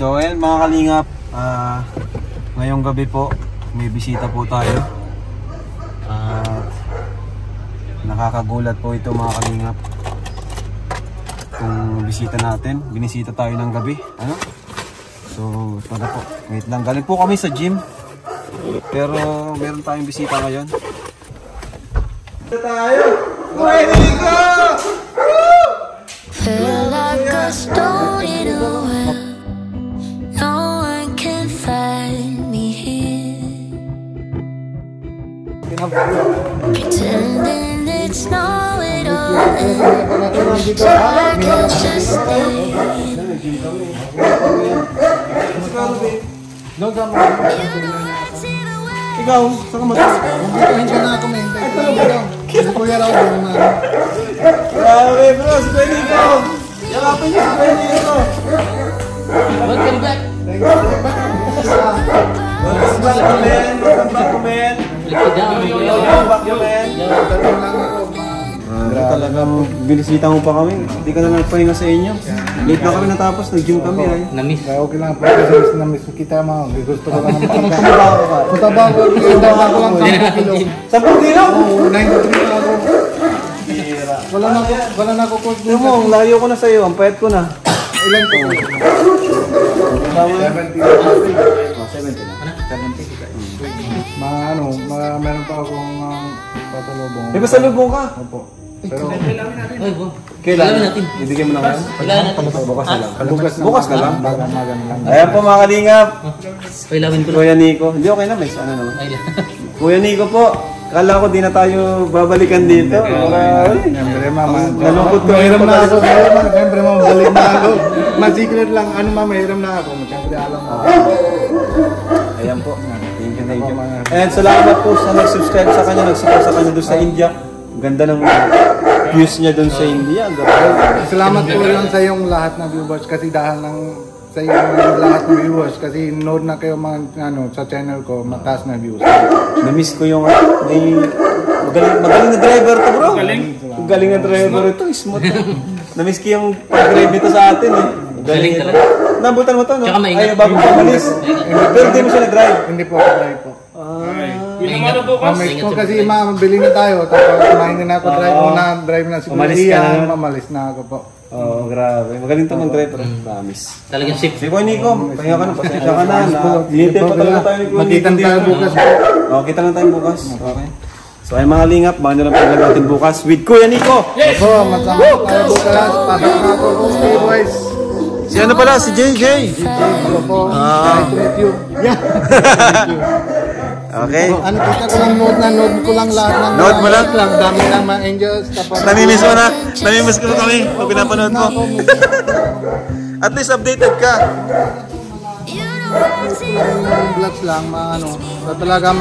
So ayan mga kalingap, ngayong gabi po may bisita po tayo. Nakakagulat po ito mga kalingap. Kung bisita natin, binisita tayo ng gabi. Ano? So para po, wait lang, galing po kami sa gym. Pero meron tayong bisita ngayon. Tayo! Ready go! Feel like a stone in a well. No one can find me here. Pretending it's not at all. So I can just stay. Ikaw, saan ka matulog? Hindi na ako may hintay. Hindi ko yan ako naman. Grabe bro, si Benito! Yakapin niyo si Benito! Welcome back. Welcome back to men! Welcome back to men! Welcome back to men! Talaga, binisita mo pa kami. Hindi ka na nagpahinga sa inyo. Late na kami natapos, nag-gym kami ay. Na-miss. Okay lang po kasi na-miss kita mo. Gusto ko lang makita. Tumaba ka. Mataba ko. Mataba ko lang 10 kilo. 10 kilo? Oo, 93 na ako. Wala na ako coach. Tignan mo, ang layo ko na sa'yo. Ang payat ko na. Ilan to? 70 na. 70 na. Meron pa akong patulubong. May pasalubong ka? Opo. Pero kailan natin? Ibigay mo na ngayon? Bukas na lang. Bukas na lang? Maganda lang. Ayan po mga kalingap. Pailawin ko na. Kuya Nico. Hindi okay na, may ano naman. Kuya Nico po. Kala ko di na tayo babalikan dito. Siyempre mama. Nalungkot ko. Mahiram na ako. Siyempre mama, balik na ako. Masikret lang. Ano mama, mahiram na ako. Siyempre alam mo. Ayan po. Thank you. And salamat po sa nag-subscribe sa kanya. Nag-support sa kanya doon sa India. Ganda ng views niya doon sa India. Salamat po lang sa iyong lahat na viewers. Kasi dahil ng sa iyong lahat ng viewers. Kasi nood na kayo mga, sa channel ko. Mataas na views. Na-miss ko yung magaling na driver to bro. Galing na driver ito. Smooth. Na-miss ko yung pag-drive ito sa atin eh. Galing talaga. Nabutan mo to no? Tsaka maingat. Ay, bago pumalis. Pero hindi mo siya na-drive. Hindi po ako drive po. Maingat Kung kasi mabili na tayo, tapos kumain na ako drive, drive na siguro iyan, mamalis na ako po. Oo, grabe. Magaling to mag-drive, promise. Talagang safe. Si Kuya Nico, pahinga ka na, pasensya ka na. Hinintay pa talaga tayo ni Kuya Nico. Makita tayo bukas po. Oo, kita lang tayo bukas. Okay. So ay mga lingap, baka nyo lang paglag natin bukas with Kuya Nico. Opo, masama tayo bukas. Pasok na ako, okay boys. Si ano pala, si JJ. Hello po, I treat you. Okay. Ano kita ko lang nood ko lang lahat ng Nood mo lang? Dami ng mga angels. Namimiss mo na. Namimiss ko kami pag pinapanood mo. At least updated ka. Vlogs lang, talaga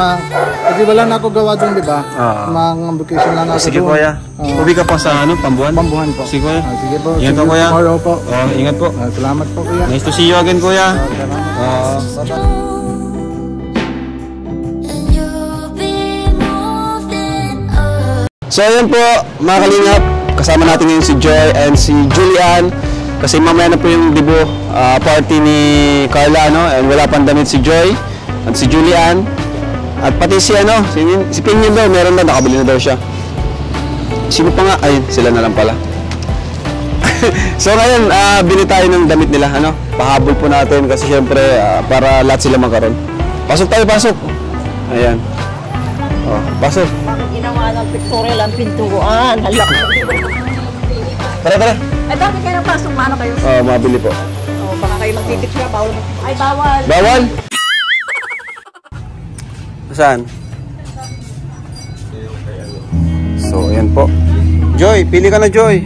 kasi wala na ako gawa doon, di ba? Mga vacation lang ako. Sige kuya. Uwi ka pa sa Pambuhan? Pambuhan po. Sige kuya. Sige po. Ingat ka kuya. Po. Ingat po. Salamat po kuya. Nice to see you again kuya. So ayan po mga kalingap, kasama natin ngayon si Joy and si Julian. Kasi mamaya na po yung debut party ni Carla, and wala pang damit si Joy at si Julian. At pati si si Pinyon daw, meron na, nakabili na daw siya. Sino pa nga? Ay, sila na lang pala. So ngayon, bili tayo ng damit nila, pahabol po natin kasi syempre para lahat sila magkaroon. Pasok tayo, pasok. Ayan. Pasok. Ginawa ng pictorial ang pintuan. Halak. Tara. Ay, bakit kayo pasok? Mano kayo? Mabili po. Baka kayo magpipicture. Bawal. Ay, bawal. Bawal? Saan? So, ayan po. Joy, pili ka na, Joy.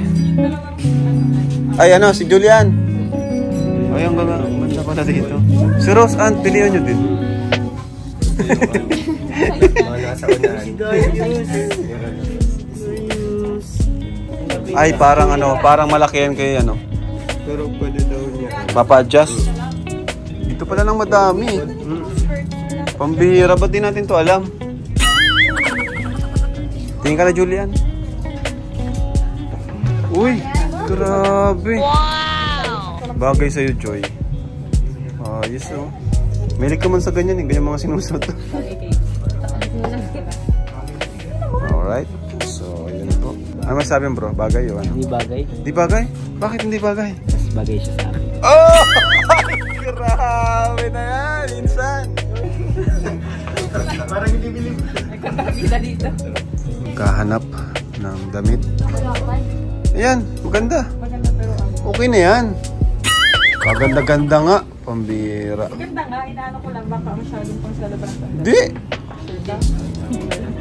Ay, si Julian. Ay, ang ganda pala dito. Si Rose Ann, pilihan nyo din. Ay, parang malaki yan kay Pero pwede daw niya. Papa-adjust. Dito pala lang madami. Pambihira, ba't di natin to alam? Tingin ka na, Julian. Uy, grabe. Bagay sa'yo, Joy. Ayos oh. Mahilig ka man sa ganyan eh. Ganyan mga sinusot. Alright. So, yun po. Ano masabi mo bro? Bagay o ano? Hindi bagay. Di bagay? Bakit hindi bagay? Mas bagay siya sa akin. Oh! Grabe na yan! Insan! Parang hindi bilib. May kontrabida dito. Kahanap ng damit. Ayan, maganda. Maganda pero Okay na yan. Kaganda-ganda nga. Pambira. maganda nga, inaano ko lang, baka masyadong pang celebration. Di!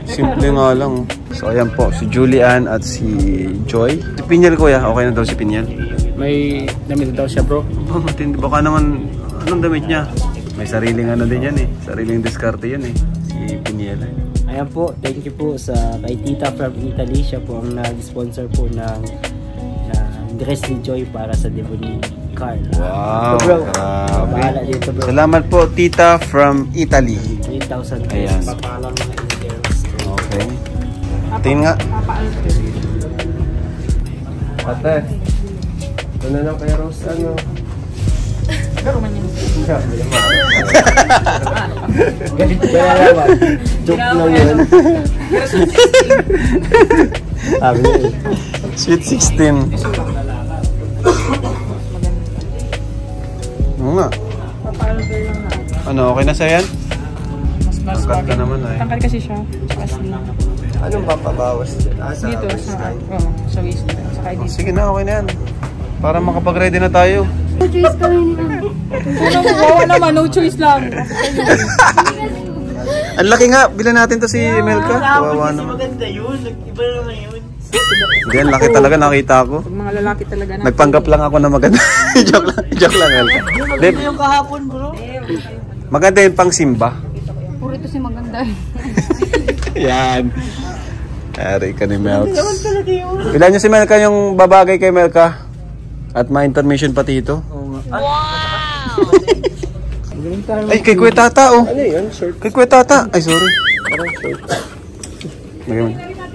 Simple nga lang. So ayan po, si Julian at si Joy. Si Pinyal kuya, okay na daw si Pinyal? May damit daw siya bro. Oh, matindi. Baka naman, anong damit niya? May sariling ano din yan eh. Sariling diskarte yan eh. Si Pinyal eh. Ayan po, thank you po sa kay Tita from Italy. Siya po ang nag-sponsor po ng dress ni Joy para sa debut ni Carl. Wow, So, bro, grabe. bahala dito bro. Salamat po, Tita from Italy. 3,000 pesos. Ayan. Papalam mga details. Okay. Tingin nga. Ate, ito na lang kay Rose, ano? Pero man yun. Galit ka na naman. Joke lang yun. Sabi niya eh. Sweet 16. Oo nga. Ano, okay na sa'yo yan? Mas Angkat ka naman ay. tangkad kasi siya. Tsaka slim. Anong papabawas dyan? Sa Dito, sa waistline. Saka Oh, dito. sige na, okay na yan. Para makapag-ready na tayo. Wawa naman, no choice lang. Ang laki nga, bilan natin to si Melka. Wawa naman. Maganda yun. Iba naman yun. Hindi, ang laki talaga, nakita ko. Pag mga lalaki talaga na. Nagpanggap lang ako na maganda. joke lang, Melka. Maganda yung kahapon bro. Maganda yung pang simba. Puro ito si maganda. Yan. Ari ka ni Melks. Ilan nyo si Melka yung babagay kay Melka? At ma-intermission pati ito? Ay, kay Kuya Tata oh. Ano yun? Short? Kay Kuya Tata. Ay, sorry. Parang short. Ngayon.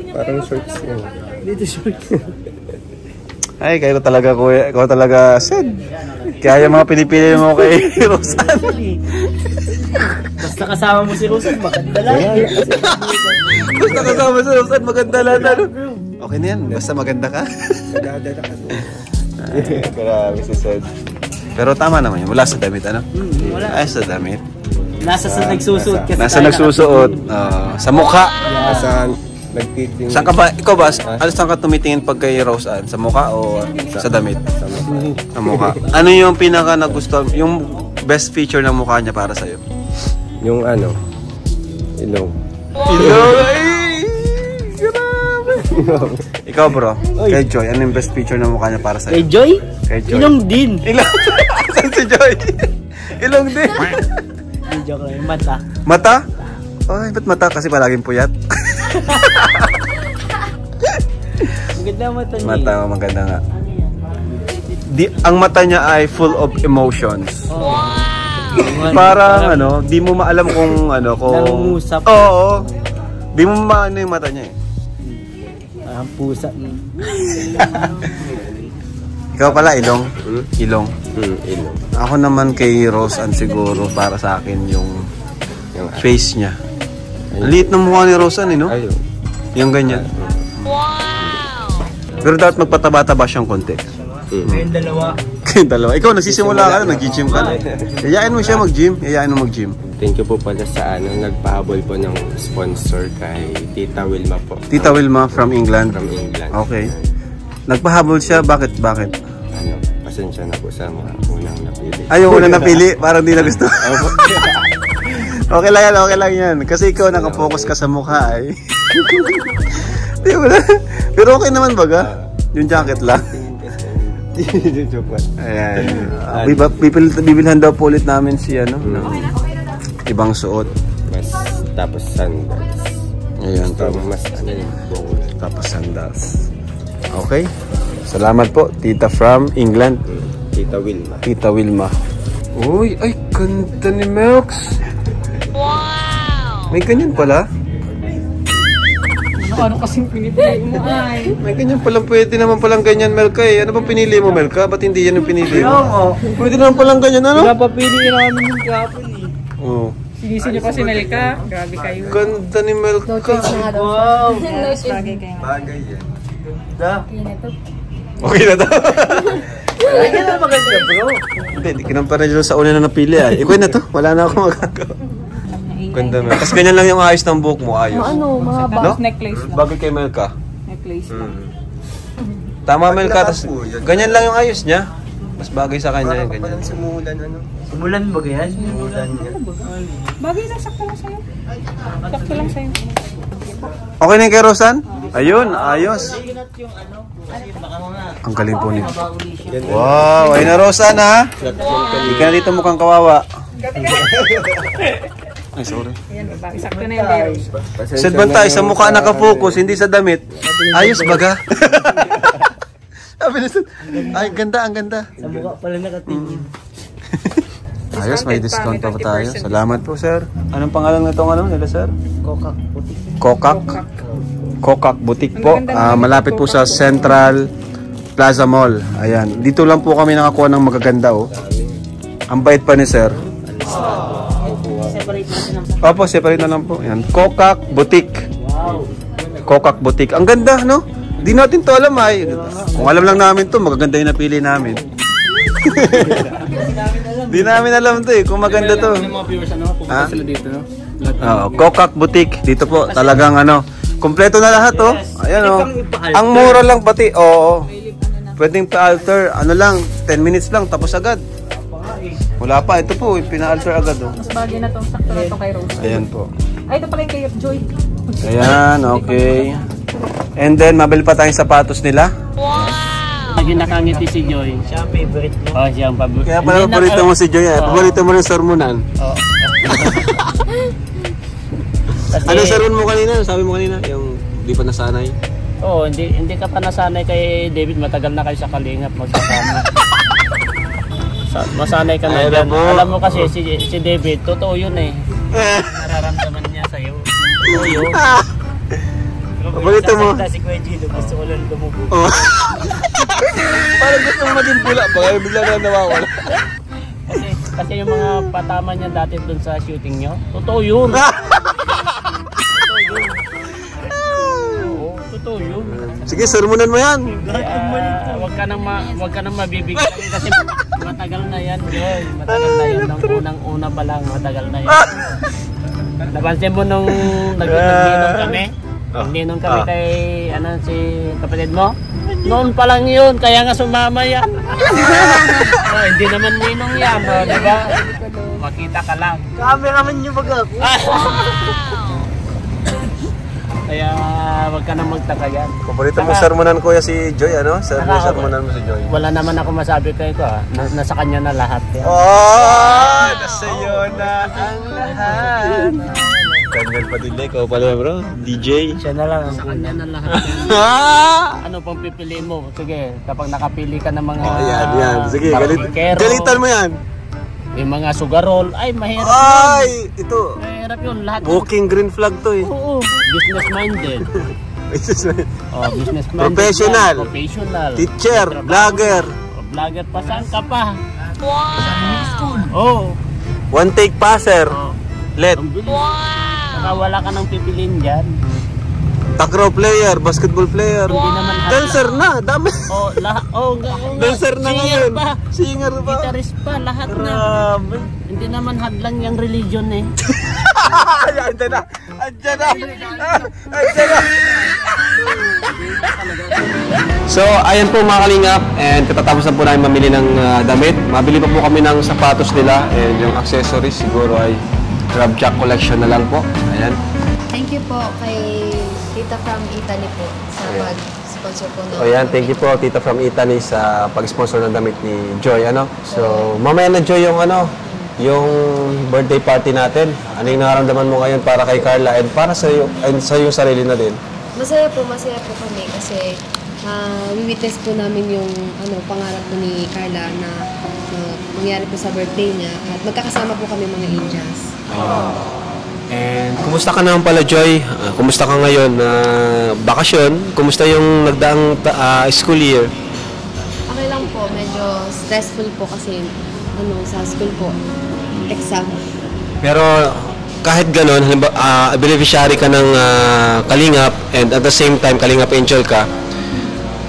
Parang shorts yun. Dito short. Ay, kayo talaga Kuya. Ikaw talaga, Sid. Kaya yung mga pinipili mo kay Rosan. Basta kasama mo si Rosan, maganda lang. Basta kasama si Rosan, maganda lang. Okay na yan, basta maganda ka. Nadadala ka doon. Ay, grabe si Sid. Pero tama naman yun. Wala sa damit, ano? Wala. Ay, sa damit. Nasa sa nagsusuot kasi Nasa tayo nagsusuot. Sa mukha. Saan nagtiting? Saan ka ba? Ikaw ba? Saan ka tumitingin pag kay Rose Ann? Sa mukha o sa damit? Sa mukha. Ano yung pinaka nagustuhan? Yung best feature ng mukha niya para sa'yo? Yung ano? Ilong. Ilong! Ay! Grabe! Ikaw bro, kay Joy, ano yung best feature ng mukha niya para Kay sa'yo? Joy? Kay Joy. Ilong din. Ilong? Saan si Joy? Ilong din. Hindi, joke lang. Yung mata. Mata? Ay, ba't mata? Kasi palaging puyat. Maganda ang mata niya. Mata, maganda nga. Ang mata niya ay full of emotions. Parang ano, di mo maalam kung ano, kung... Nangungusap. Oo. Di mo maano yung mata niya eh. Parang pusa. Ikaw pala, ilong. Ilong. Ilong. Ako naman kay Rose Ann siguro para sa akin yung face niya. Ang liit ng mukha ni Rose Ann eh, no? Ayun. Yung ganyan. Pero dapat magpataba-taba siyang konti. Kayong dalawa. Kayong dalawa. Ikaw, nagsisimula ka na, nag-gym ka na. Yayain mo siya mag-gym. Yayain mo mag-gym. Thank you po pala sa ano, nagpahabol po ng sponsor kay Tita Wilma po. Tita Wilma from England. From England. Okay. Nagpahabol siya. Bakit? Bakit? Ano, pasensya na po sa mga unang napili. Ay, yung unang napili. Parang di na gusto. Okay lang yan. Okay lang yan. Kasi ikaw nakapokus ka sa mukha ay. Di ba na? Pero okay naman baga. Yung jacket lang. Ayan. Bibilhan daw po ulit namin si ano. Ibang suot. Mas, tapos sandals. Ayan. Mas ano yung bowl. Tapos sandals. Okay. Salamat po, Tita from England. Tita Wilma. Tita Wilma. Uy, ay, ganda ni Melks. Wow! May ganyan pala. Ano kasing pinipili mo ay? May ganyan palang, pwede naman palang ganyan, Melka eh. Ano bang pinili mo, Melka? Ba't hindi yan yung pinili mo? Pwede naman palang ganyan, ano? Napapili namin yung kapon eh. Oo. Sinisi niyo pa si Melka. Grabe kayo. Ganda ni Melka. Wow! Bagay kayo. Bagay yan. Okay na to. Ay, ganun maganda bro. Hindi kinampara nyo sa una na napili ah. Ikaw na to, wala na akong magagawa. Ganda Melka. Tapos ganyan lang yung ayos ng buhok mo, ayos. Tapos necklace lang. Bagay kay Melka. Necklace lang. Tama Melka, tapos ganyan lang yung ayos niya. Mas bagay sa kanya yung ganyan. Sumulan ano? Sumulan ba yan? Sumulan niya. Bagay lang, sakto lang sa'yo. Sakto lang sa'yo. Okay na yung kay Rosan? Ayun, ayos. Ang galing po niya. Wow, ayun na Rosan ha. Hindi ka na dito mukhang kawawa. Ay, sorry. Ayan, bagay. Sakto na yung Leros. Sad man tayo, sa mukha nakafocus, hindi sa damit. Ayos baga. Sabi na Sad, ay ganda, ang ganda. Sa mukha pala nakatingin. Ayos, may discount pa tayo. Salamat po, sir. Anong pangalan na itong ano nila, sir? Kokak puti. Kokak. Kokak Boutique po. Malapit po sa Central Plaza Mall. Ayan. Dito lang po kami nakakuha ng magaganda, oh. Ang bait pa ni sir. Separate natin ang Opo, separate na lang po. Ayan. Kokak Boutique. wow. Kokak Boutique. Ang ganda, no? Di natin to alam ay. Kung alam lang namin to, magaganda yung napili namin. Di namin alam to eh, kung maganda to. Mga viewers ano, pupunta sila dito no? Kokak Boutique. Dito po, talagang ano, kompleto na lahat oh. Ayan oh. Ang mura lang pati, oo. Pwedeng pa-alter, ano lang, 10 minutes lang, tapos agad. Wala pa, ito po, pina-alter agad oh. Mas bagay na to. Sakto na to kay Rose. Ayan po. Ay, ito pala yung kay Joy. Ayan, okay. And then, mabili pa tayong sapatos nila. Lagi nakangiti si Joy. Siya ang favorite niya. Oh, siya ang favorite. Kaya pala paborito mo si Joy, paborito mo rin sermonan. Oo. Ano sermon mo kanina? Sabi mo kanina, yung di pa nasanay. Oo, hindi ka pa nasanay kay David. Matagal na kayo sa Kalingap magsasama. Masanay ka na Ay, dyan. po. Alam mo kasi si David, totoo yun eh. Nararamdaman niya sa'yo. Totoo yun. Paborito mo. Si Kuya Gino, gusto ko lang lumubo. Oh. Parang gusto mo maging pula, baka bigla na nawawala. Kasi yung mga patama niya dati dun sa shooting nyo, totoo yun. Totoo yun. Oo, totoo yun. Sige, sermonan mo yan. Kaya, wag ka nang mabibigyan kasi matagal na yan, Joy. Matagal na yan. Nung unang-una pa lang, matagal na yan. Napansin mo nung nag-ninong kami? Ninong kami kay si kapatid mo? Noon pa lang yun, kaya nga sumama yan. Hindi naman ninong yan, di ba? Makita ka lang. Cameraman nyo baga. Kaya wag ka nang magtaka yan. Paborito mo sermonan kuya si Joy, ano? Sermonan mo si Joy. Wala naman ako masabi kay ko nasa kanya na lahat yan. Oh, nasa iyo na ang lahat. Daniel Padilla, ikaw pala bro, DJ. Siya na lang. Sa kanya na lahat yan. Ano pang pipiliin mo? Sige, kapag nakapili ka ng mga yan. Sige, parokero, galitan mo yan. yung mga sugarol, ay mahirap Ay, yun. ito. Mahirap yun, lahat yun. Walking green flag to eh. Oo, business-minded. Oh, business-minded. Professional. Yan. Professional. Teacher, vlogger. Vlogger pa, saan ka pa? Wow! Oh. One take passer. Let. Saka wala ka nang pipiliin dyan. Takraw player, basketball player. Hindi naman Dancer na, dami. Oh, lahat. Oh, Dancer na ngayon. pa. Singer pa. Guitarist pa, lahat na. Hindi naman hadlang yung religion eh. Andiyan na. Andiyan na. Andiyan na. So, ayan po mga kalingap. And katatapos na po namin mamili ng damit. Mabili pa po kami ng sapatos nila. And yung accessories siguro ay Grab Jack collection na lang po. Ayan. Thank you po kay Tita from Italy po sa pag-sponsor po ng Ayan, thank you po Tita from Italy sa pag-sponsor ng damit ni Joy, ano? So, mamaya na Joy yung yung birthday party natin. Ano yung nararamdaman mo ngayon para kay Carla and para sa iyo and sa iyong sarili na din? masaya po kami kasi witness po namin yung pangarap po ni Carla na mangyari po sa birthday niya at magkakasama po kami mga angels. And kumusta ka naman pala, Joy? Kumusta ka ngayon na bakasyon? Kumusta yung nagdaang school year? Okay lang po, medyo stressful po kasi sa school po, exam. Pero kahit gano'n, beneficiary ka ng Kalingap and at the same time Kalingap Angel ka,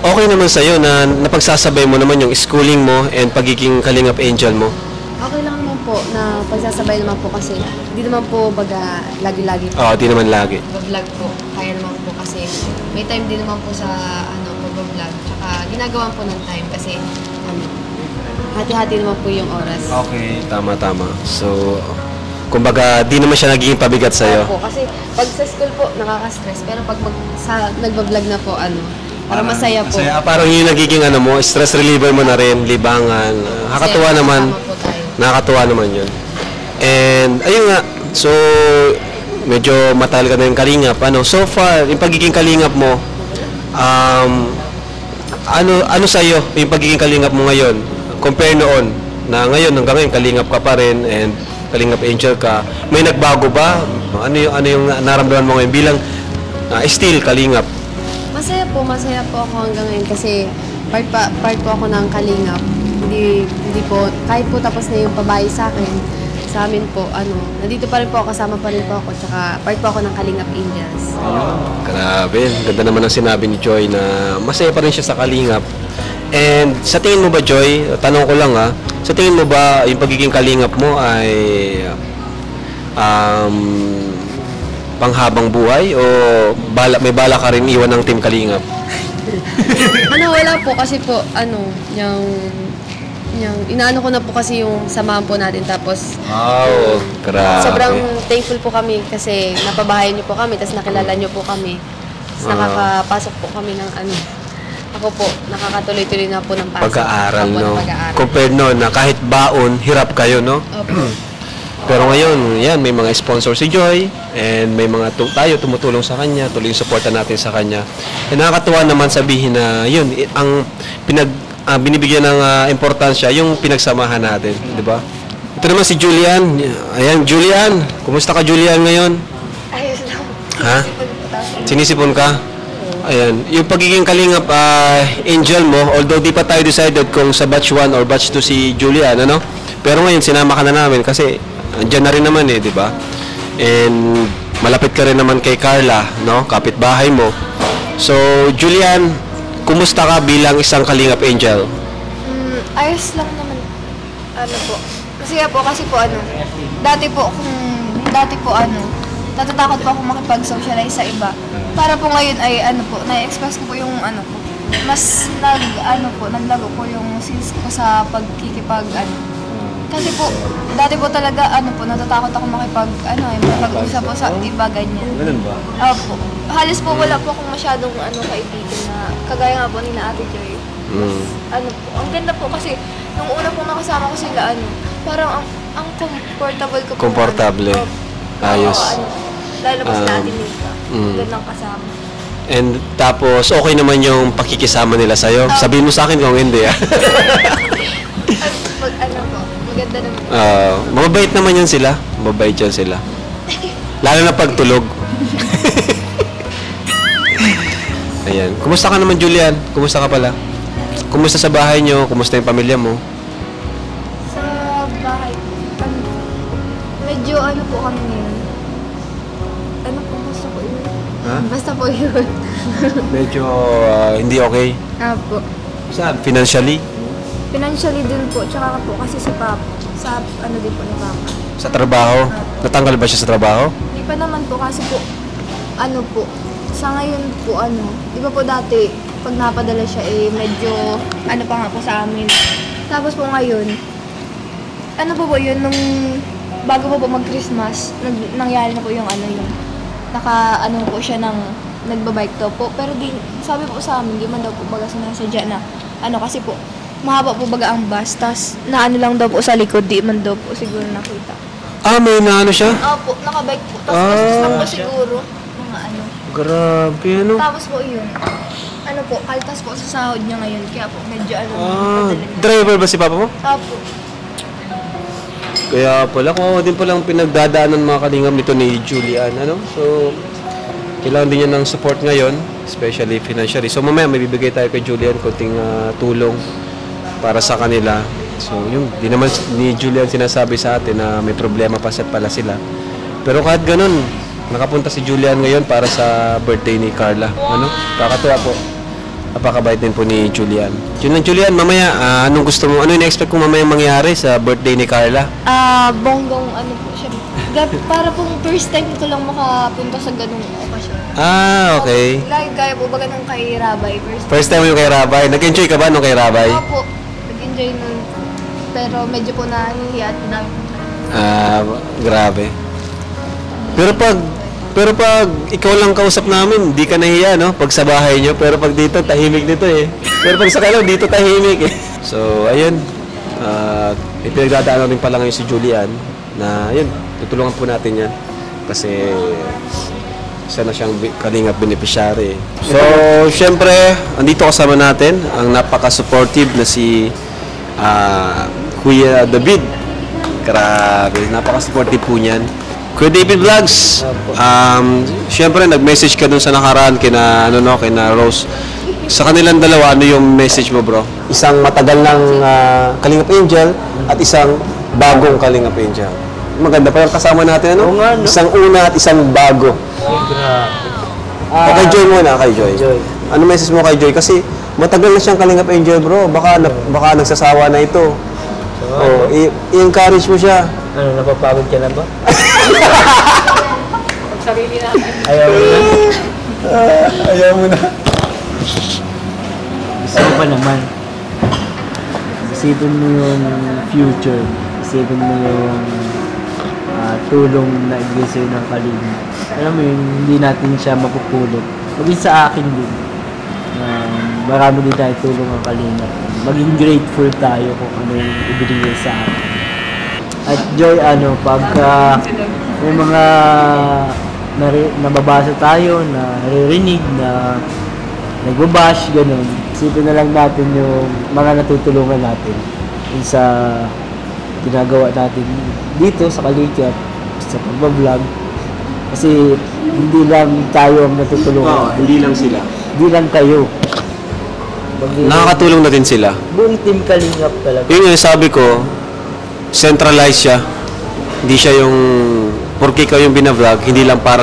okay naman sa'yo na napagsasabay mo naman yung schooling mo and pagiging Kalingap Angel mo? Okay lang naman po na pagsasabay naman po kasi hindi naman po baga lagi-lagi po. Oo, di naman lagi. Vlog po, kaya naman po kasi may time din naman po sa pag-vlog. Tsaka ginagawa po ng time kasi hati-hati naman po yung oras. Okay, tama. So, kumbaga, di naman siya nagiging pabigat sa'yo. Po, kasi pag sa school po, nakaka-stress. Pero pag nagbablog na po, para masaya po. Masaya, parang yung nagiging stress reliever mo na rin, libangan. Nakakatuwa naman. Nakakatuwa naman yun. And, ayun nga, so, medyo matagal ka na yung Kalingap. So far, yung pagiging Kalingap mo, ano sa'yo yung pagiging Kalingap mo ngayon? Compare noon, na ngayon, hanggang ngayon, Kalingap ka pa rin, and Kalingap Angel ka. May nagbago ba? Ano yung naramdaman mo ngayon bilang still Kalingap? Masaya po ako hanggang ngayon kasi part po ako ng Kalingap. Hindi po, kahit po tapos na yung pabahay sa amin po, nandito pa rin po ako, kasama pa rin po ako, tsaka part po ako ng Kalingap Angels. Grabe, ganda naman ang sinabi ni Joy na masaya pa rin siya sa Kalingap. And sa tingin mo ba, Joy, tanong ko lang sa tingin mo ba yung pagiging Kalingap mo ay panghabang buhay o may bala ka rin iwan ng Team Kalingap? Wala po kasi po, yung inaano ko na po kasi yung samahan po natin tapos grabe. Sobrang thankful po kami kasi napabahay niyo po kami tapos nakilala niyo po kami tapos nakakapasok po kami ng ako po nakakatuloy-tuloy na po ng pasok pag-aaral, no? Pag-aaral. Compared no na kahit baon hirap kayo, no? Opo. Pero ngayon, yan, may mga sponsor si Joy and may mga tayo tumutulong sa kanya, tuloy yung suporta natin sa kanya. And nakakatuwa naman sabihin na yun, ang binibigyan ng importansya yung pinagsamahan natin, di ba? Ito naman si Julian. Ayan, Julian. Kumusta ka, Julian, ngayon? Ayos lang. Ha? Sinisipon ka? Ayan. Yung pagiging Kalingap Angel mo, although di pa tayo decided kung sa batch 1 or batch 2 si Julian, pero ngayon sinama ka na namin kasi andyan na rin naman di ba? And malapit ka rin naman kay Carla, no? Kapitbahay mo. So, Julian, kumusta ka bilang isang Kalingap Angel? Ayos lang naman. Po. Masaya po kasi po dati po natatakot po ako makipag-socialize sa iba. Para po ngayon ay na-express ko po yung ko. Mas naglago po yung skills ko sa Kasi po, dati po talaga, natatakot ako makipag-usap po sa iba, ganyan. Ganun ba? Opo. Halos po wala po akong masyadong kaibigan na, kagaya nga po ni na Ate Joy. Ang ganda po kasi, nung una po nakasama ko sila, parang ang comfortable ko po. Komportable. Ayos. Lalo po sila Ate Mika. Ang gandang kasama. And tapos, okay naman yung pakikisama nila sa'yo? Sabihin mo sa akin kung hindi, Maganda naman. Mababait naman yan sila. Mababait yan sila. Lalo na pagtulog. Ayan. Kumusta ka naman, Julian? Kumusta ka pala? Kumusta sa bahay nyo? Kumusta yung pamilya mo? Sa bahay, medyo po kami ngayon. Basta po yun. Ha? Basta po yun. Medyo hindi okay? Apo. Saan? Financially? Financially din po, tsaka po kasi si Papa, din po ni Papa. Sa trabaho? Natanggal ba siya sa trabaho? Hindi pa naman po kasi po, sa ngayon po di ba po dati, pag napadala siya medyo, pa nga po sa amin. Tapos po ngayon, po yun, nung bago po mag-Christmas, nangyari na po yung yung, po siya ng, nagbabike daw po. Pero sabi po sa amin, di man daw po baga sinasadya na, kasi po, mahaba po baga ang bus, tas lang daw po sa likod, di man daw po siguro nakita. May siya? Opo, nakabike po. Tapos lang po siguro, mga Grabe, Tapos po yun, po, kaltas po sa sahod niya ngayon, kaya po medyo driver ba si Papa mo? Opo. Kaya pala, kung din palang pinagdadaanan mga kalingap nito ni Julian, ano? So, kailangan din niya ng support ngayon, especially financially. So, mamaya may bibigay tayo kay Julian konting tulong para sa kanila. So, yung di naman ni Julian sinasabi sa atin na may problema pa pala sila. Pero kahit ganun, nakapunta si Julian ngayon para sa birthday ni Carla. Ano? Kakatuwa po. Napakabait din po ni Julian. Julian, mamaya, anong gusto mo? Ano in-expect kong mamaya mangyari sa birthday ni Carla? Bonggong ano po siya. Para pong first time ko lang makapunta sa ganung okasyon. Okay. Gaya po ba ganun kay Rabay? First time yung kay Rabay. Nag-enjoy ka ba nung kay Rabay? Opo, nag-enjoy nun. Pero medyo po nahihiya at pinang. Grabe. Pero pag ikaw lang kausap namin, di ka nahiya, no? Pag sa bahay nyo. Pero pag dito, tahimik dito eh. Pero pag sa kalaw, dito tahimik eh. So, ayun. Ipinagdadaanan rin pala ngayon si Julian na, yun, tutulungan po natin yan. Kasi, isa na siyang kalingap beneficiary. So, syempre, andito kasama natin ang napaka-supportive na si Kuya David. Grabe, napaka-supportive po niyan. Kuya David Vlogs, syempre nag-message ka dun sa nakaraan kina Rose. Sa kanilang dalawa, ano yung message mo, bro? Isang matagal ng Kalingap Angel at isang bagong Kalingap Angel. Maganda pa yung kasama natin, ano? Isang una at isang bago. Kay Joy muna, kay Joy. Ano message mo kay Joy? Kasi matagal na siyang Kalingap Angel, bro. Baka nagsasawa na ito. I-encourage mo siya. Ano, napapagod ka na ba? Sarili na. Ayaw mo na. Gusto ko pa naman. Isipin mo yung future. Isipin mo yung tulong na ibigay sa'yo ng Kalingap. Alam mo yun, hindi natin siya mapupulot. Maging sa akin din. Marami din tayo tulong ng Kalingap. Maging grateful tayo kung ano yung ibigay sa akin. At Joy, pagka may mga nababasa tayo, na naririnig, na nagbabash, ganun, isipin na lang natin yung mga natutulungan natin sa ginagawa natin dito sa Kalingap, sa pagbablog. Kasi hindi lang tayo ang natutulungan. Hindi lang sila. Hindi lang kayo. Nakakatulong na din sila. Buong team Kalingap talaga. Yun yung sabi ko, centralized siya. Hindi siya yung porque ikaw yung binavlog, hindi lang para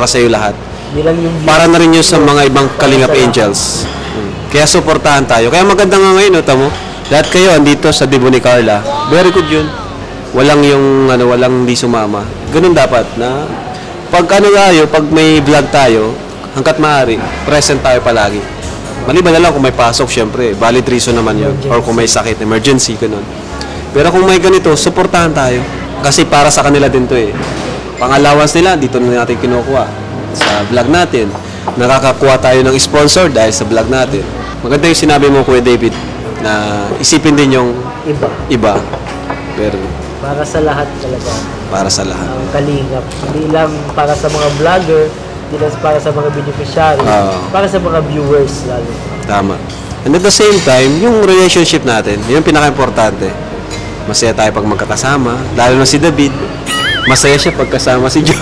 sa iyo lahat. Hindi lang yung para na rin yun sa mga ibang Kalingap Angels. Kaya suportahan tayo. Kaya maganda nga ngayon, tamo. Lahat kayo andito sa debut ni Carla. Very good yun. Walang hindi sumama. Ganun dapat na pag pag may vlog tayo, hanggat maaari, present tayo palagi. Maliban na lang kung may pasok, syempre, valid reason naman yun. Or kung may sakit, emergency, ganun. Pero kung may ganito, suportahan tayo. Kasi para sa kanila din to eh. Pang-allowance nila, dito na natin kinukuha. Sa vlog natin. Nakakakuha tayo ng sponsor dahil sa vlog natin. Maganda yung sinabi mo, Kuya David, na isipin din yung iba. Pero para sa lahat talaga. Para sa lahat. Ang Kalingap. Hindi lang para sa mga vlogger, hindi lang para sa mga beneficiary, para sa mga viewers lalo. Tama. And at the same time, yung relationship natin, yun yung pinaka-importante. Masaya tayo pag magkakasama, lalo na si David. Masaya siya pagkasama si Joy.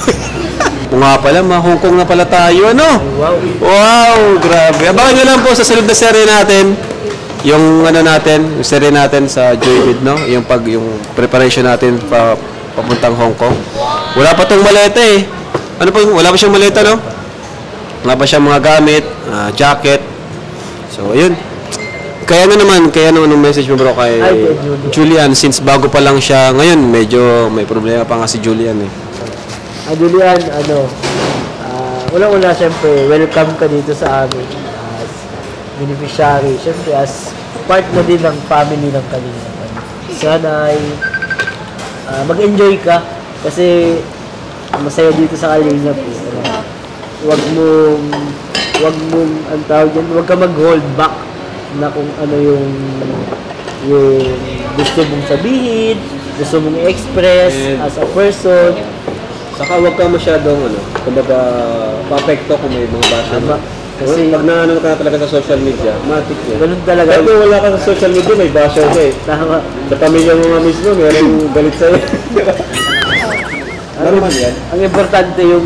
Kung nga pala, Hong Kong na pala tayo, ano? Wow. Wow, grabe. Abangan nyo lang po sa sunod na serye natin. Yung yung serye natin sa Joyvid, no? Yung preparation natin papuntang Hong Kong. Wala pa tong maleta eh. Wala pa siyang maleta, no? Wala pa siyang mga gamit, jacket. So, ayun. Kaya naman ang message mo, bro, kay Julian, since bago pa lang siya ngayon, medyo may problema pa nga si Julian eh. Julian, una-una, syempre, welcome ka dito sa amin as beneficiary. Syempre, as part na din ng family ng Kalingap. Sana ay mag-enjoy ka kasi masaya dito sa Kalingap. Huwag ka mag-hold back na kung ano yung gusto mong sabihin, gusto mong i-express as a person. Saka huwag ka masyadong, kumbaga, papekto kung may mga basa. Kasi pag naano ka na talaga sa social media, matik yan. ganun talaga. Kahit kung wala ka sa social media, may basher ka eh. Tama. Sa pamilya mo nga mismo, mayroong galit sa'yo. Normal yan. Ang importante yung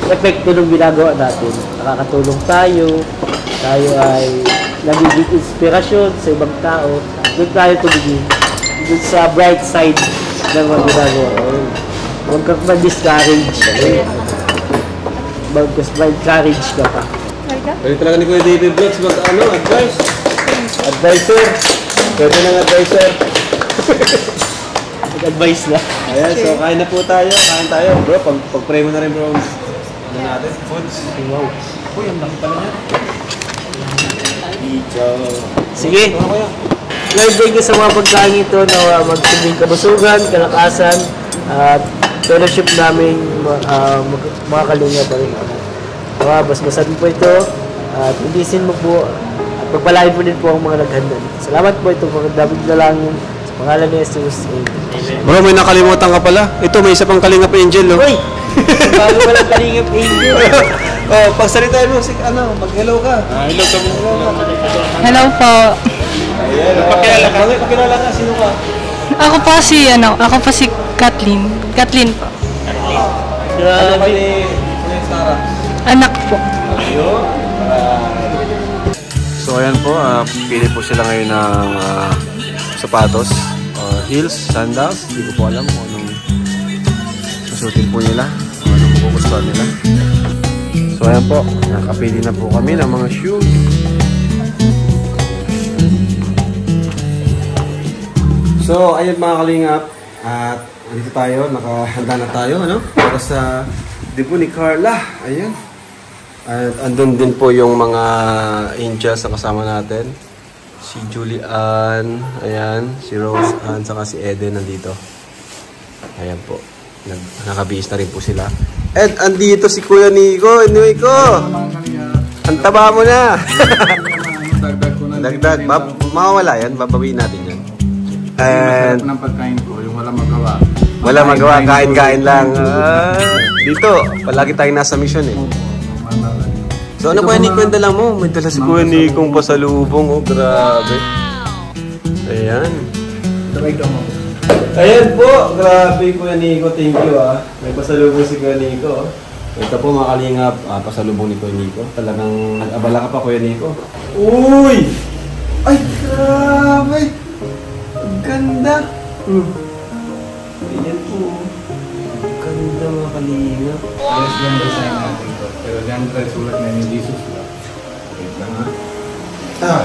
epekto ng ginagawa natin. Nakakatulong tayo ay nagiging inspirasyon sa ibang tao. Doon tayo tumingin. Doon sa bright side ng mga ginagawa. Huwag kang ma-discourage. Mag-discourage ka pa. Pwede talaga ni Kuya David Vlogs advice. Advisor. Pwede ng advisor. Mag-advise na. Ayan, so kain na po tayo. Kain tayo. Bro, pag-pray mo na rin bro. Ano natin? Foods. Wow. Uy, ang laki pala niya. Bicho. Sige. Lord, thank you sa mga pagkain ito na magsilbing kabusugan, kalakasan, at fellowship namin mga kalinga pa rin. Basbasan po ito at indisin mo po at pagpalain po din po ang mga naghanda. Salamat po ito mga David Dalangin sa pangalan ni Jesus. Amen. Bro, may nakalimutan ka pala. Ito, may isa pang Kalingap Angel, no? Uy! Bago pala Kalingap Angel. Oh, pagsalitain mo, mag-hello ka. Hello ka mo. Hello po. Ayan, pakilala ka, sino ka? Ako po si Kathleen. Kathleen po. Ano ka ni Sarah? Anak po. Ayun. So ayan po, pili po sila ngayon ng sapatos, heels, sandals. Hindi ko po alam kung anong susutin po nila, kung anong magugustuhan nila. So ayan po, nakapili na po kami ng mga shoes. So ayun mga kalingap, at dito tayo, nakahanda na tayo, ano? Para sa debut ni Carla. Ayan. At andun din po yung mga Indias na kasama natin. Si Julian, ayan, si Rose Ann, saka si Eden nandito. Ayan po. Nakabihis na rin po sila. And andito si Kuya Nico. Nico! Ang taba mo na! Dagdag. Mawawala yan. Babawiin natin yan. And ng pagkain ko, yung wala magawa. Wala magawa, kain-kain lang. Dito, palagi tayong nasa mission eh. So ano Kuya Nico yung dala mo? May dala si Kuya Nico pasalubong. Oh, grabe. Ayan. Ayan po, grabe Kuya Nico. Thank you ah. May pasalubong si Kuya Nico. Ito po mga kalingap, pasalubong ni Kuya Nico. Talagang nag-abala ka pa Kuya Nico. Uy! Ay, grabe! Ang ganda! Ayan po. Ang ganda mga kalingap. Yes, yung design natin ko. Pero siyempre, sulat na ni Jesus. Wait lang ha.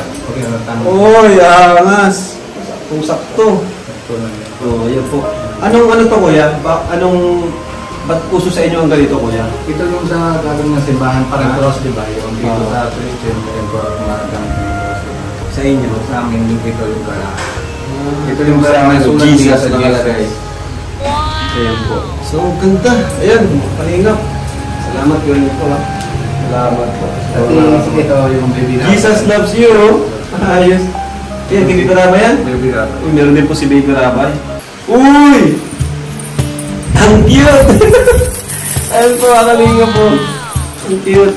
Okay, tama. Uy, angas! Sakto. Sakto lang yan. Oh, ayan po. Ano to Kuya? Ba't uso sa inyo ang ganito Kuya? Ito yung sa gagawin ng simbahan, parang cross, di ba? Yung dito sa Christian, yung gumagamit ng cross. Sa inyo? Sa amin, yung ito yung kala. Ito yung parang nasulat Jesus nila sa nakalagay. Ayan po. So, ganda. Ayan, kalingap. Salamat yun po ha. Salamat po. At ito yung baby na. Jesus loves you. Ayos. Ayan, Baby Rabay yan? Baby na. Uy, meron din po si Baby Rabay. Uy! Ang cute! Ayan po, kalingap po. Ang cute.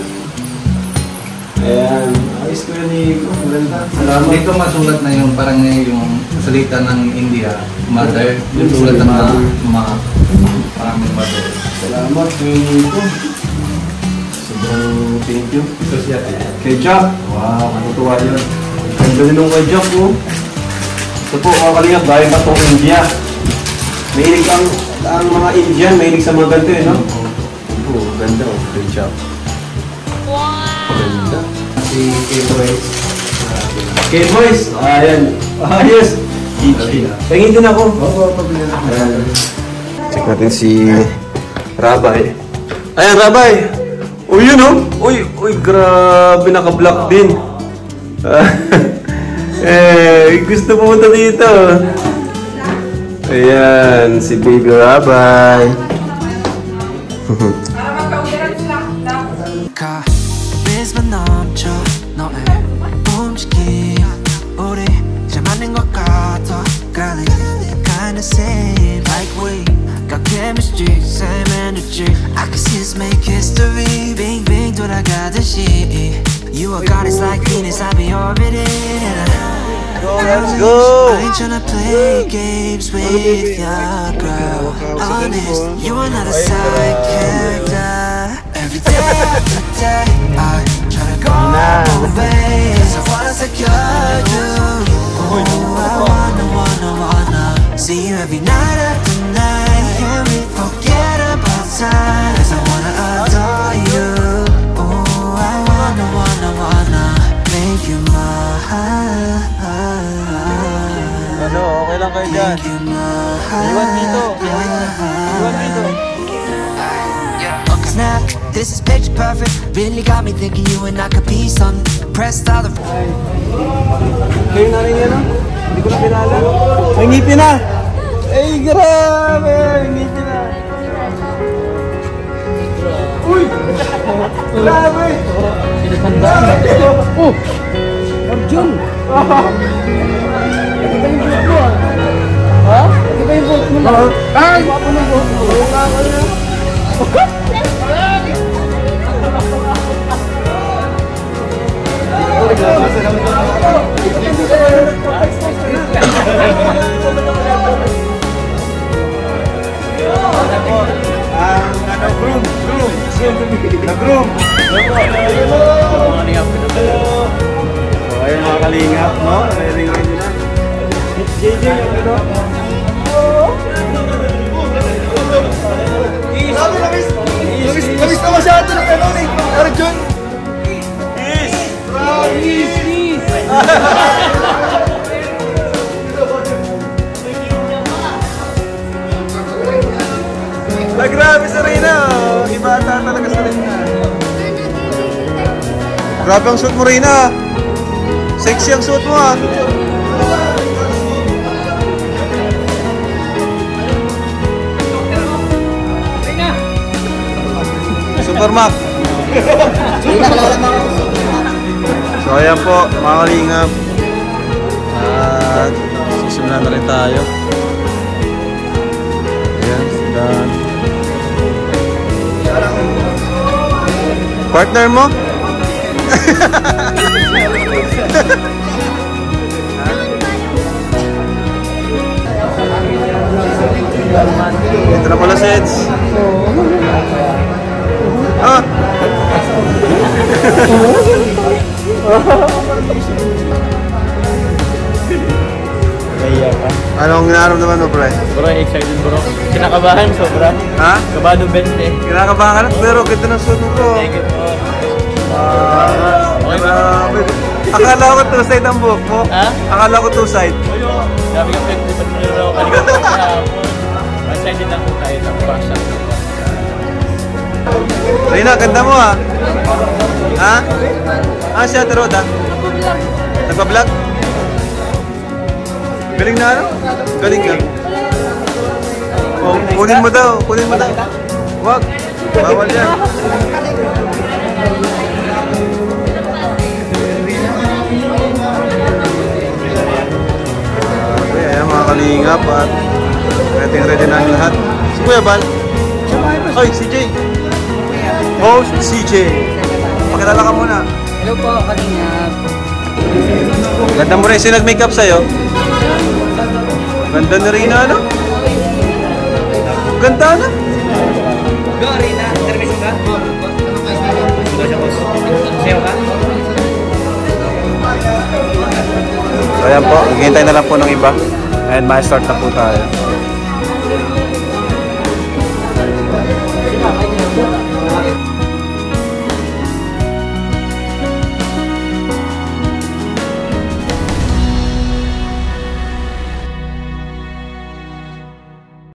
Ayan. Ayos ko yun Nico. Maganda. Salamat. Dito masulat na yung parang yung salita ng India, mother. Yung sulat ng mga parang mother. Salamat kay Nico. Sobrang thank you. Ito siya. Kay Jack. Wow, matutuwa yun. Ganda din nung kay Jack po. Ito po, kakalingap, galing pa itong India. Mahilig ang mga Indian, mahilig sa mga ganito eh, no? Oo, ganda oh, kay Jack. Wow! Ganda. Si K-Boys. K-Boys! Ayan. Ayos! Tingin din ako. Oo, pabili na. Check natin si Rabay. Ayan, Rabay! Uy, yun oh! Uy, grabe, naka-block din. Gusto pumunta dito. Ayan, si Baby Rabay. 카리스마 넘쳐 너의 움직임 우리 잘 맞는 것 같아 Girl, kinda same like we got chemistry, same energy I can see us make history Bing, bing, 돌아가듯이 You are goddess like Venus, I be orbiting. Let's go! I ain't tryna play games with ya, girl. Honest, you are not a side character. Every day after day, I try to go away, 'cause I wanna secure you. Oh, I wanna see you every night after night. Can we forget about time? 'Cause I wanna adore you. Oh, I wanna make you mine. Ano, okay lang kayo dyan. Iwan dito. Iwan dito. Snap, this is picture perfect. Really got me thinking you and I could be something. Pressed all the. Kayo na rin yan, no? Hindi ko na pinala. May ngipin na! Ay, grabe! May ngipin na! Uy! Grabe! Sinasandaan. Oh! Arjun! Ha? Iba yung vote mo lang. Ay! Wapo ng vote mo. Nag-room! So, ayun mga kalingap, no? Ring-ring nyo na. JJ, yung ano? Labis na masyado ng ano ni Arjun! Grabe sa Reyna, oh. Iba ata talaga sa Reyna. Grabe ang suit mo, Reyna. Sexy ang suit mo, ah. Supermac. So ayan po, mga kalingap. At sisimulan na rin tayo. Ayan, done. Partner mo? Ito na pala, Seds. Ah! Kaya ka. Anong nararamdaman mo, pre? Bro, excited bro. Kinakabahan sobra. Ha? Kabado 20. Kinakabahan ka na, pero ganda ng suit mo, bro. Thank you bro. Okay ba? Akala ko two-side ang buhok mo. Ha? Akala ko two-side. Sabi ka, pwede pa nyo rin ako kaligod ko kahapon. Excited ako tayo ng passion. Reyna, ganda mo, ha? Ha? Ah, si Ate Roda? Nagpa-vlog? Galing na, ano? Galing ka. Oh, kunin mo daw, kunin mo daw. Wag, bawal yan. Okay, ayan mga kalingap at ready na yung lahat. Si Kuya Bal. Oy, CJ. Host CJ. Pakilala ka muna. Hello po, kalingap. Ganda mo rin. Sino nag-makeup sa'yo? Ganda na rin, ano? Ganda na. Go, Rina. Intermission ka? Go siya, boss. Sayo ka? So ayan po, maghihintay na lang po ng iba. And ma-start na po tayo.